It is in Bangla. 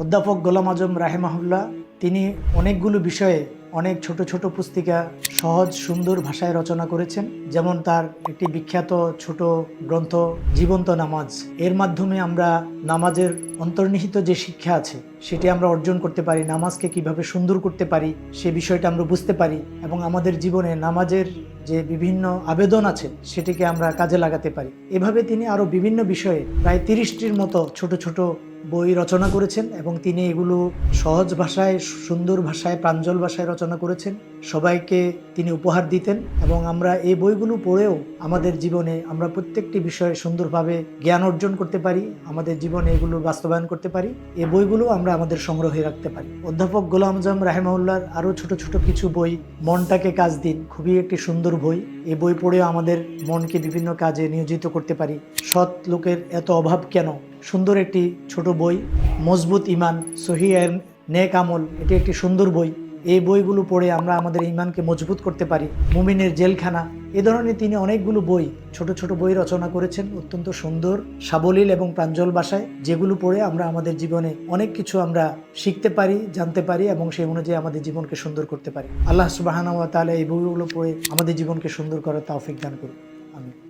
অধ্যাপক গোলাম আজম রাহিমাহুল্লাহ তিনি অনেকগুলো বিষয়ে অনেক ছোট ছোট পুস্তিকা সহজ সুন্দর ভাষায় রচনা করেছেন। যেমন তার একটি বিখ্যাত ছোট গ্রন্থ জীবন্ত নামাজ। এর মাধ্যমে আমরা নামাজের অন্তর্নিহিত যে শিক্ষা আছে সেটি আমরা অর্জন করতে পারি, নামাজকে কিভাবে সুন্দর করতে পারি সে বিষয়টা আমরা বুঝতে পারি এবং আমাদের জীবনে নামাজের যে বিভিন্ন আবেদন আছে সেটিকে আমরা কাজে লাগাতে পারি। এভাবে তিনি আরও বিভিন্ন বিষয়ে প্রায় 30টির মতো ছোট ছোট বই রচনা করেছেন এবং তিনি এগুলো সহজ ভাষায়, সুন্দর ভাষায়, প্রাঞ্জল ভাষায় রচনা করেছেন। সবাইকে তিনি উপহার দিতেন এবং আমরা এই বইগুলো পড়েও আমাদের জীবনে আমরা প্রত্যেকটি বিষয়ে সুন্দরভাবে জ্ঞান অর্জন করতে পারি, আমাদের জীবনে এগুলো বাস্তবায়ন করতে পারি। এই বইগুলো আমরা আমাদের সংগ্রহে রাখতে পারি। অধ্যাপক গোলাম আজম রাহিমাহুল্লাহর আরও ছোট ছোট কিছু বই, মনটাকে কাজ দিন খুবই একটি সুন্দর বই। এই বই পড়েও আমাদের মনকে বিভিন্ন কাজে নিয়োজিত করতে পারি। সৎ লোকের এত অভাব কেন, সুন্দর একটি ছোট বই। মজবুত ইমান, সহি নেক আমল, এটি একটি সুন্দর বই। এই বইগুলো পড়ে আমরা আমাদের ইমানকে মজবুত করতে পারি। মুমিনের জেলখানা, এ ধরনের তিনি অনেকগুলো বই, ছোট ছোট বই রচনা করেছেন অত্যন্ত সুন্দর, সাবলীল এবং প্রাঞ্জল ভাষায়, যেগুলো পড়ে আমরা আমাদের জীবনে অনেক কিছু আমরা শিখতে পারি, জানতে পারি এবং সেই অনুযায়ী আমাদের জীবনকে সুন্দর করতে পারি। আল্লাহ সুবহানাহু ওয়া তাআলা এই বইগুলো পড়ে আমাদের জীবনকে সুন্দর করার তৌফিক দান করুন। আমিন।